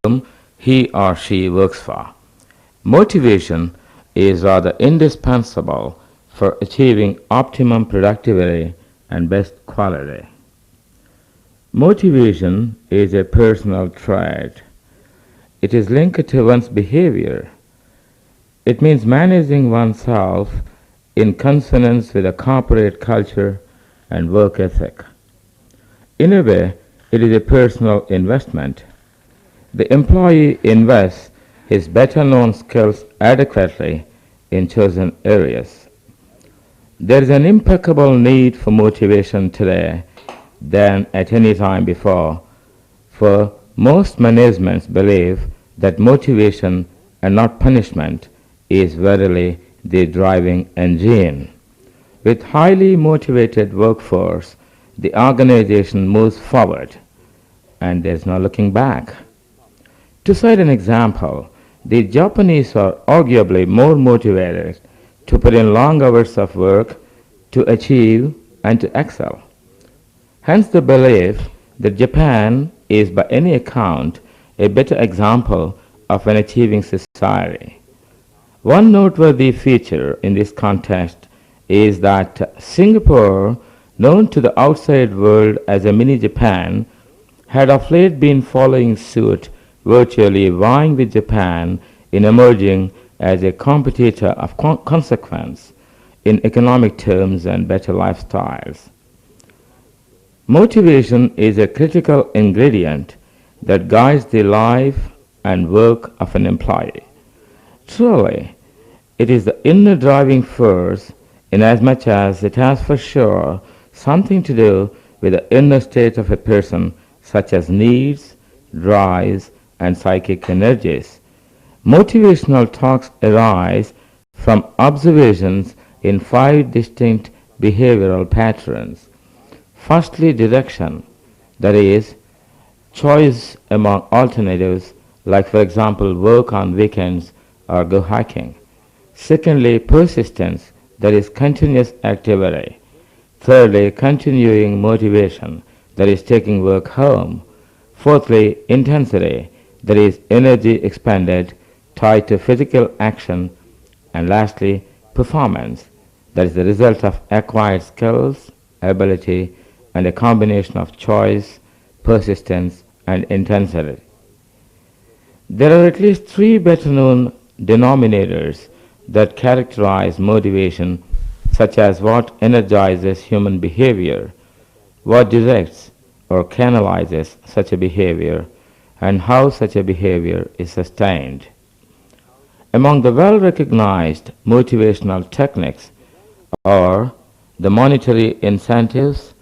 whom he or she works for. Motivation is rather indispensable for achieving optimum productivity and best quality. Motivation is a personal trait. It is linked to one's behavior. It means managing oneself in consonance with a corporate culture and work ethic. In a way, it is a personal investment. The employee invests his better-known skills adequately in chosen areas. There is an impeccable need for motivation today than at any time before, for most managements believe that motivation and not punishment is verily the driving engine. With highly motivated workforce, the organization moves forward, and there's no looking back. To cite an example, the Japanese are arguably more motivated to put in long hours of work to achieve and to excel. Hence the belief that Japan is by any account a better example of an achieving society. One noteworthy feature in this context is that Singapore, known to the outside world as a mini Japan, had of late been following suit, virtually vying with Japan in emerging as a competitor of consequence in economic terms and better lifestyles. Motivation is a critical ingredient that guides the life and work of an employee. Truly, it is the inner driving force inasmuch as it has for sure something to do with the inner state of a person, such as needs, drives, and psychic energies. Motivational talks arise from observations in 5 distinct behavioral patterns. Firstly, direction, that is, choice among alternatives, like for example work on weekends or go hiking. Secondly, persistence, that is continuous activity. Thirdly, continuing motivation, that is taking work home. Fourthly, intensity, that is energy expended tied to physical action. And lastly, performance, that is the result of acquired skills, ability, and a combination of choice, persistence, and intensity. There are at least 3 better-known denominators that characterize motivation, such as what energizes human behavior, what directs or canalizes such a behavior, and how such a behavior is sustained. Among the well-recognized motivational techniques are the monetary incentives,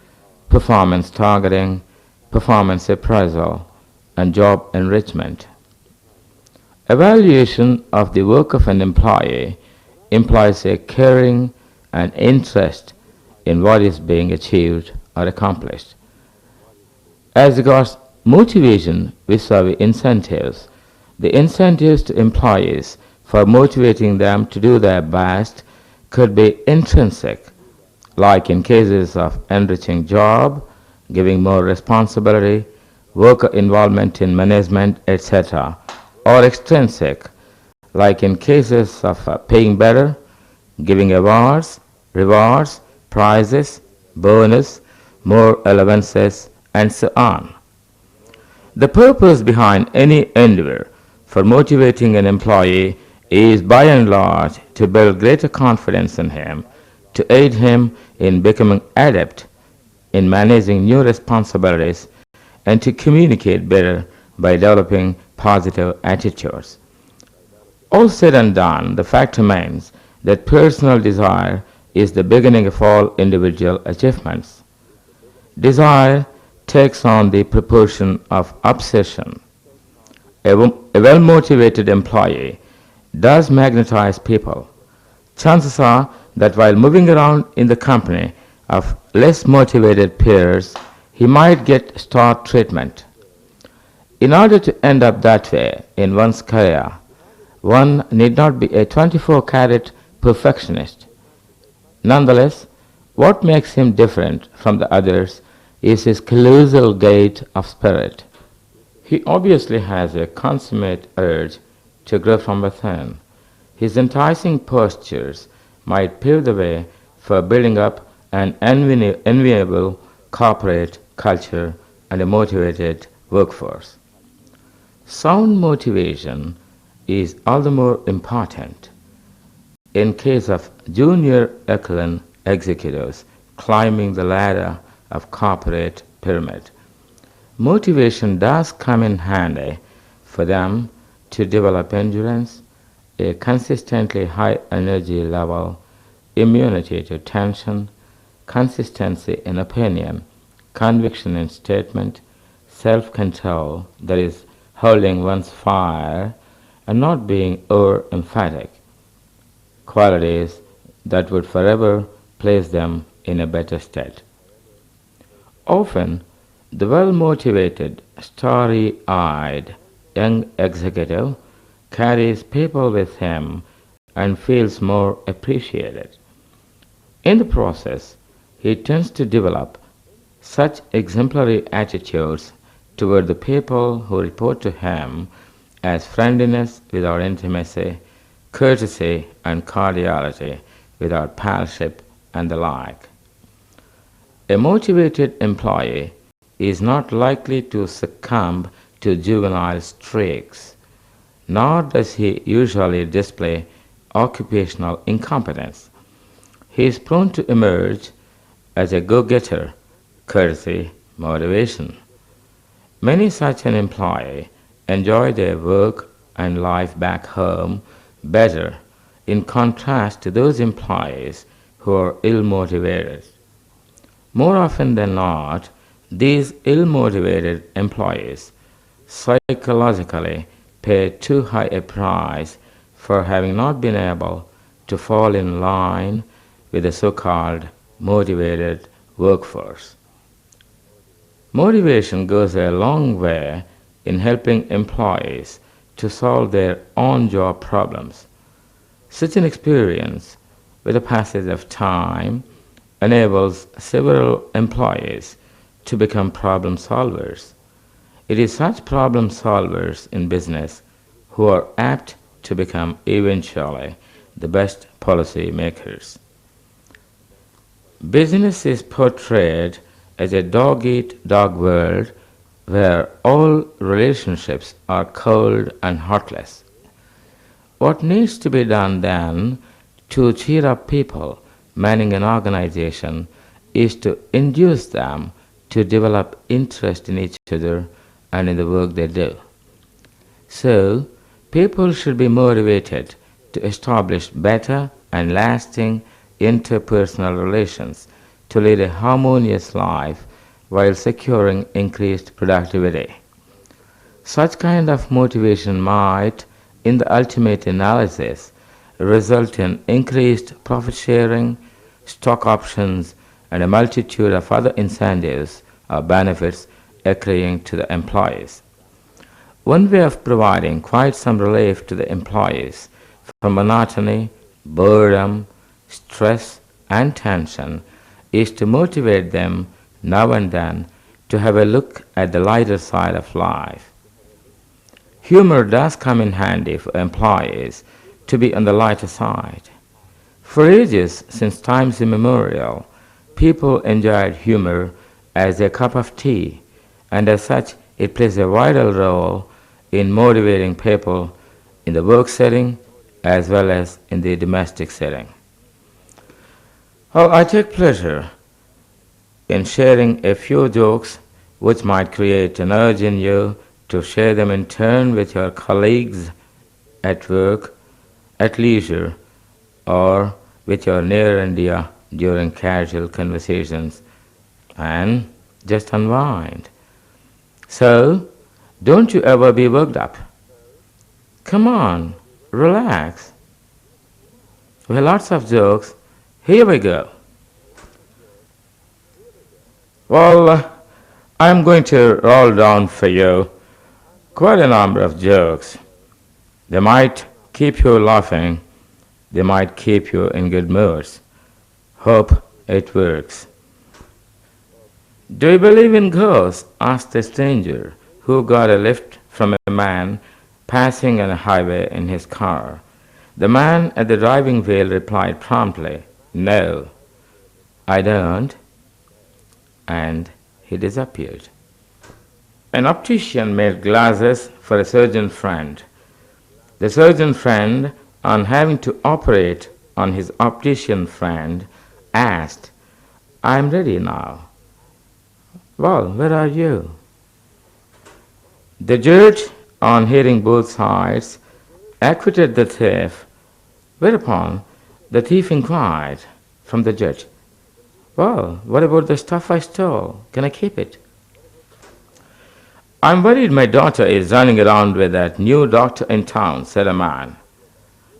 performance targeting, performance appraisal, and job enrichment. Evaluation of the work of an employee implies a caring and interest in what is being achieved or accomplished. As regards motivation vis-à-vis incentives, the incentives to employees for motivating them to do their best could be intrinsic, like in cases of enriching job, giving more responsibility, worker involvement in management, etc., or extrinsic, like in cases of paying better, giving awards, rewards, prizes, bonus, more allowances, and so on. The purpose behind any endeavor for motivating an employee is by and large to build greater confidence in him, to aid him in becoming adept in managing new responsibilities, and to communicate better by developing positive attitudes. All said and done, the fact remains that personal desire is the beginning of all individual achievements. Desire takes on the proportion of obsession. A well-motivated employee does magnetize people. Chances are that while moving around in the company of less motivated peers, he might get star treatment. In order to end up that way in one's career, one need not be a 24-carat perfectionist. Nonetheless, what makes him different from the others is his colossal gait of spirit. He obviously has a consummate urge to grow from within. His enticing postures might pave the way for building up an enviable corporate culture and a motivated workforce. Sound motivation is all the more important in case of junior echelon executives climbing the ladder of corporate pyramid. Motivation does come in handy for them to develop endurance, a consistently high energy level, immunity to tension, consistency in opinion, conviction in statement, self-control, that is, holding one's fire and not being over-emphatic, qualities that would forever place them in a better state. Often, the well-motivated, starry-eyed young executive carries people with him and feels more appreciated. In the process, he tends to develop such exemplary attitudes toward the people who report to him as friendliness without intimacy, courtesy and cordiality without palship, and the like. A motivated employee is not likely to succumb to juvenile streaks, nor does he usually display occupational incompetence. He is prone to emerge as a go-getter, courtesy, motivation. Many such an employee enjoy their work and life back home better, in contrast to those employees who are ill-motivated. More often than not, these ill-motivated employees psychologically pay too high a price for having not been able to fall in line with the so-called motivated workforce. Motivation goes a long way in helping employees to solve their on-job problems. Such an experience, with the passage of time, enables several employees to become problem solvers. It is such problem solvers in business who are apt to become eventually the best policy makers. Business is portrayed as a dog-eat-dog world where all relationships are cold and heartless. What needs to be done then to cheer up people manning an organization is to induce them to develop interest in each other and in the work they do. So, people should be motivated to establish better and lasting interpersonal relations to lead a harmonious life while securing increased productivity. Such kind of motivation might, in the ultimate analysis, result in increased profit sharing, stock options, and a multitude of other incentives or benefits accruing to the employees. One way of providing quite some relief to the employees from monotony, boredom, stress, and tension is to motivate them now and then to have a look at the lighter side of life. Humor does come in handy for employees to be on the lighter side. For ages, since times immemorial, people enjoyed humor as a cup of tea, and as such it plays a vital role in motivating people in the work setting as well as in the domestic setting. I take pleasure in sharing a few jokes which might create an urge in you to share them in turn with your colleagues at work, at leisure, or with your near and dear during casual conversations, and just unwind. So, don't you ever be worked up. Come on, relax. We have lots of jokes. Here we go. Well, I'm going to roll down for you quite a number of jokes. They might keep you laughing. They might keep you in good moods. Hope it works. Do you believe in ghosts? Asked the stranger who got a lift from a man passing on a highway in his car. The man at the driving wheel replied promptly, "No, I don't," and he disappeared. An optician made glasses for a surgeon friend. The surgeon friend, on having to operate on his optician friend, asked, "I'm ready now." "Well, where are you?" The judge, on hearing both sides, acquitted the thief, whereupon the thief inquired from the judge, "Well, what about the stuff I stole? Can I keep it?" "I'm worried my daughter is running around with that new doctor in town," said a man.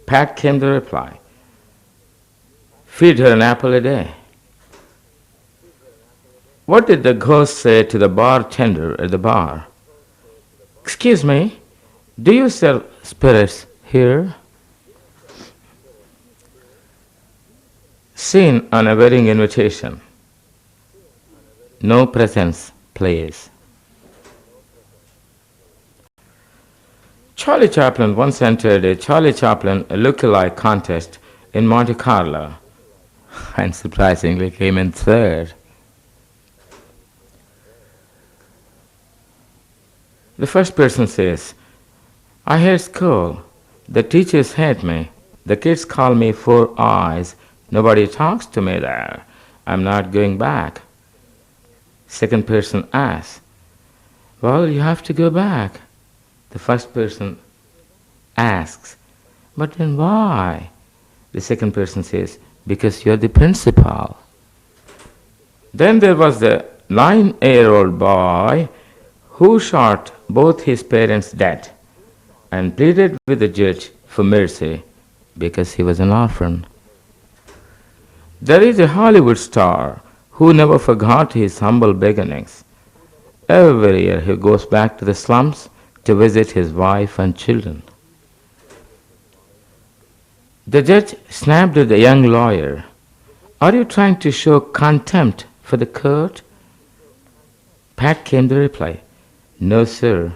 Pat came the reply, "Feed her an apple a day." What did the ghost say to the bartender at the bar? "Excuse me, do you sell spirits here?" Scene on a wedding invitation. No presents, please. Charlie Chaplin once entered a Charlie Chaplin look-alike contest in Monte Carlo and surprisingly came in third. The first person says, "I hate school. The teachers hate me. The kids call me Four Eyes. Nobody talks to me there. I'm not going back." Second person asks, "Well, you have to go back." The first person asks, "But then why?" The second person says, "Because you're the principal." Then there was the 9-year-old boy who shot both his parents dead and pleaded with the judge for mercy because he was an orphan. There is a Hollywood star who never forgot his humble beginnings. Every year he goes back to the slums to visit his wife and children. The judge snapped at the young lawyer, "Are you trying to show contempt for the court?" Pat came the reply, "No, sir.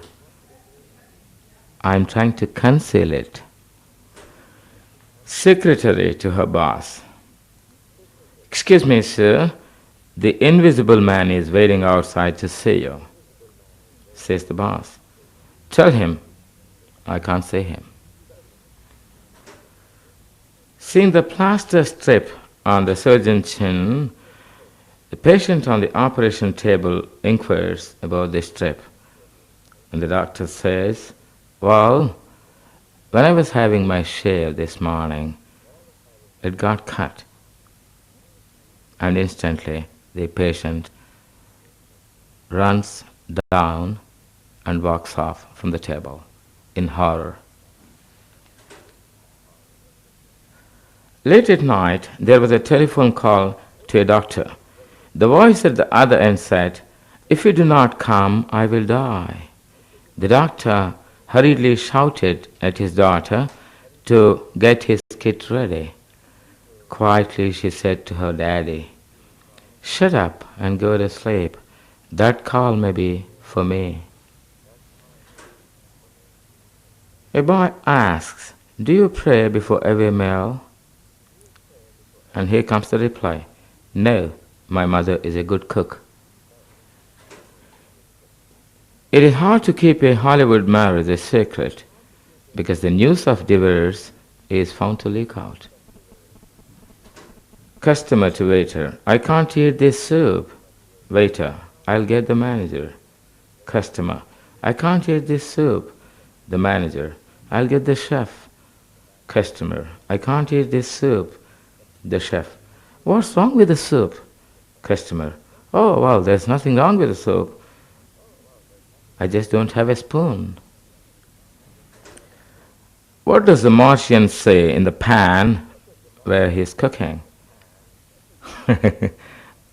I'm trying to conceal it." Secretary to her boss, "Excuse me, sir. The invisible man is waiting outside to see you." Says the boss, "Tell him I can't see him." Seeing the plaster strip on the surgeon's chin, the patient on the operation table inquires about the strip. And the doctor says, "Well, when I was having my shave this morning, it got cut." And instantly the patient runs down and walks off from the table in horror. Late at night, there was a telephone call to a doctor. The voice at the other end said, "If you do not come, I will die." The doctor hurriedly shouted at his daughter to get his kit ready. Quietly she said to her daddy, "Shut up and go to sleep. That call may be for me." A boy asks, "Do you pray before every meal?" And here comes the reply, "No, my mother is a good cook." It is hard to keep a Hollywood marriage a secret because the news of divorce is found to leak out. Customer to waiter, "I can't eat this soup." Waiter, "I'll get the manager." Customer, "I can't eat this soup." The manager, "I'll get the chef." Customer, "I can't eat this soup." The chef, "What's wrong with the soup?" Customer, "Oh, well, there's nothing wrong with the soup. I just don't have a spoon." What does the Martian say in the pan where he's cooking?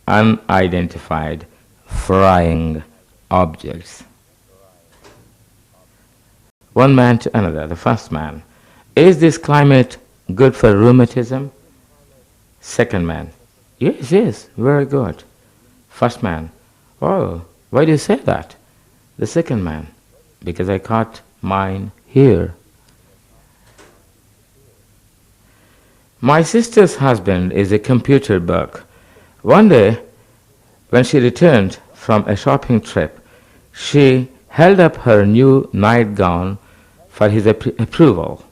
Unidentified frying objects. One man to another. The first man, "Is this climate good for rheumatism?" Second man, "Yes, yes, very good." First man, "Oh, why do you say that?" The second man, because I caught mine here. My sister's husband is a computer bug. One day, when she returned from a shopping trip, she held up her new nightgown for his approval.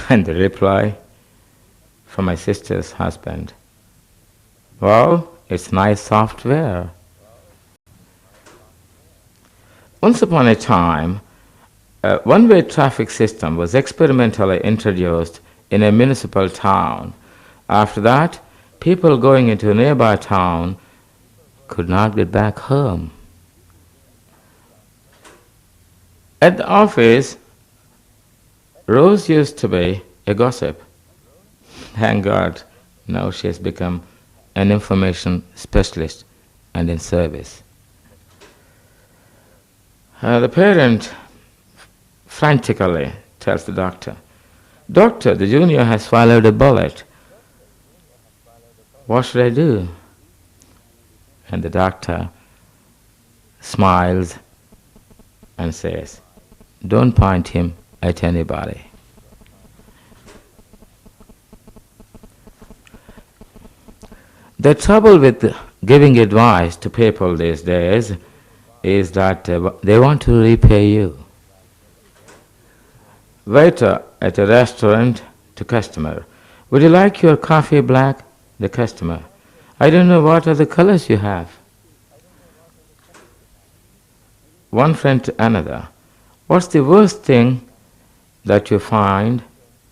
And the reply from my sister's husband, well, it's nice software. Once upon a time, a one-way traffic system was experimentally introduced in a municipal town. After that, people going into a nearby town could not get back home. At the office, Rose used to be a gossip. Thank God, now she has become an information specialist and in service. The parent frantically tells the doctor, Doctor, the junior has swallowed a bullet. What should I do? And the doctor smiles and says, don't point him at anybody. The trouble with giving advice to people these days is that they want to repay you. Waiter at a restaurant to customer, would you like your coffee black? The customer, I don't know what other colors you have. One friend to another, what's the worst thing that you find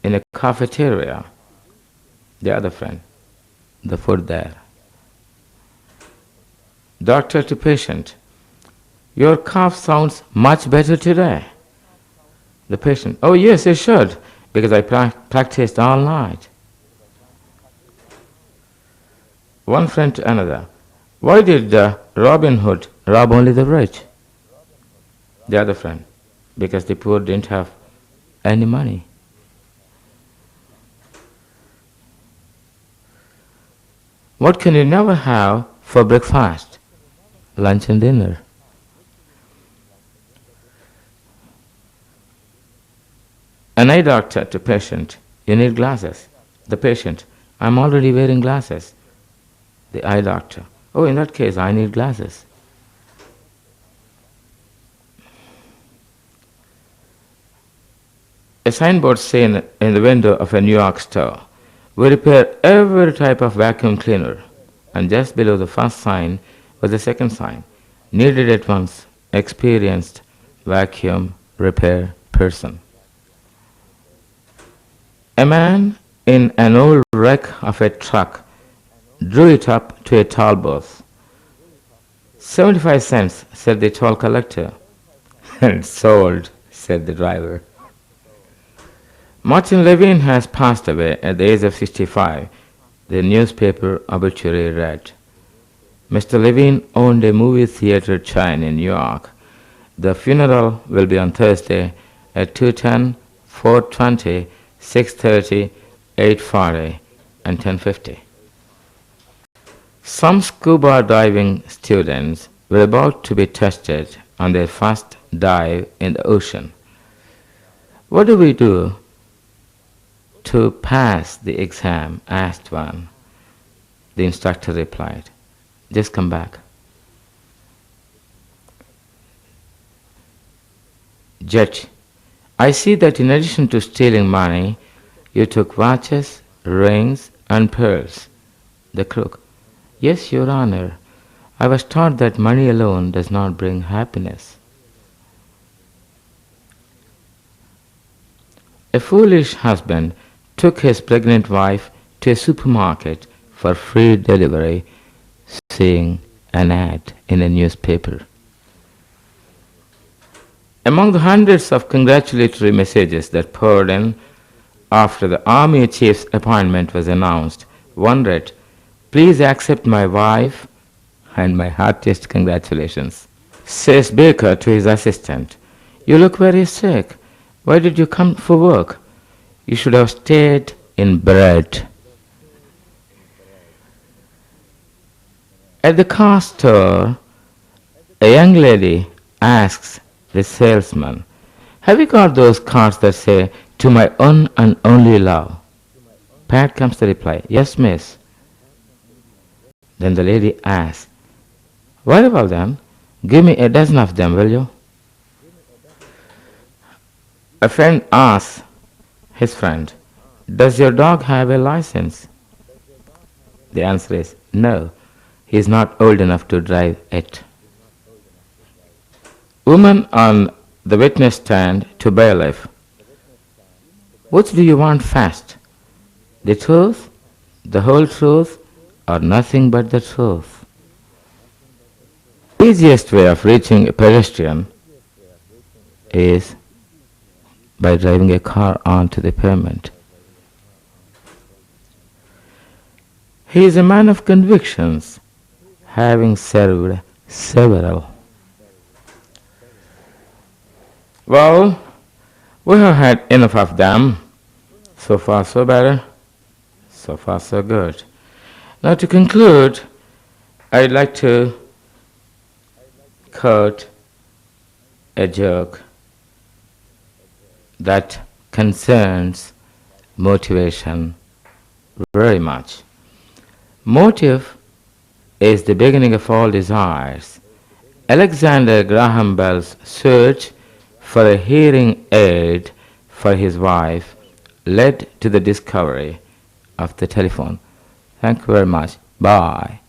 in a cafeteria? The other friend, the food there. Doctor to patient, your cough sounds much better today. The patient, oh yes, it should, because I practiced all night. One friend to another, why did Robin Hood rob only the rich? The other friend, because the poor didn't have any money. What can you never have for breakfast, lunch and dinner? An eye doctor to patient, you need glasses. The patient, I'm already wearing glasses. The eye doctor, oh, in that case, I need glasses. A signboard seen in the window of a New York store, we repair every type of vacuum cleaner. And just below the first sign was the second sign, needed at once, experienced vacuum repair person. A man in an old wreck of a truck drew it up to a toll booth. 75 cents, said the toll collector. And sold, said the driver. Martin Levine has passed away at the age of 65, the newspaper obituary read. Mr. Levine owned a movie theater chain in New York. The funeral will be on Thursday at 2:10, 4:20, 6:30, 8:40, and 10:50. Some scuba diving students were about to be tested on their first dive in the ocean. What do we do to pass the exam? Asked one. The instructor replied, just come back. Judge, I see that in addition to stealing money, you took watches, rings, and pearls. The crook, yes, Your Honor, I was taught that money alone does not bring happiness. A foolish husband took his pregnant wife to a supermarket for free delivery, seeing an ad in a newspaper. Among the hundreds of congratulatory messages that poured in after the army chief's appointment was announced, one read, please accept my wife and my heartiest congratulations. Says Baker to his assistant, you look very sick. Why did you come for work? You should have stayed in bed. At the car store, A young lady asks the salesman, "Have you got those cards that say, 'To my one and only love'?" Pat comes to reply, "Yes, miss." Then the lady asks, "What about them? Give me a dozen of them, will you?" A friend asks his friend, "Does your dog have a license?" The answer is, "No, he is not old enough to drive it." Woman on the witness stand to bailiff, "Which do you want first? The truth, the whole truth, or nothing but the truth?" Easiest way of reaching a pedestrian is by driving a car onto the pavement. He is a man of convictions, having served several. Well, we have had enough of them. So far so better, so far so good. Now to conclude, I'd like to quote a joke that concerns motivation very much. Motive is the beginning of all desires. Alexander Graham Bell's search for a hearing aid for his wife led to the discovery of the telephone. Thank you very much. Bye.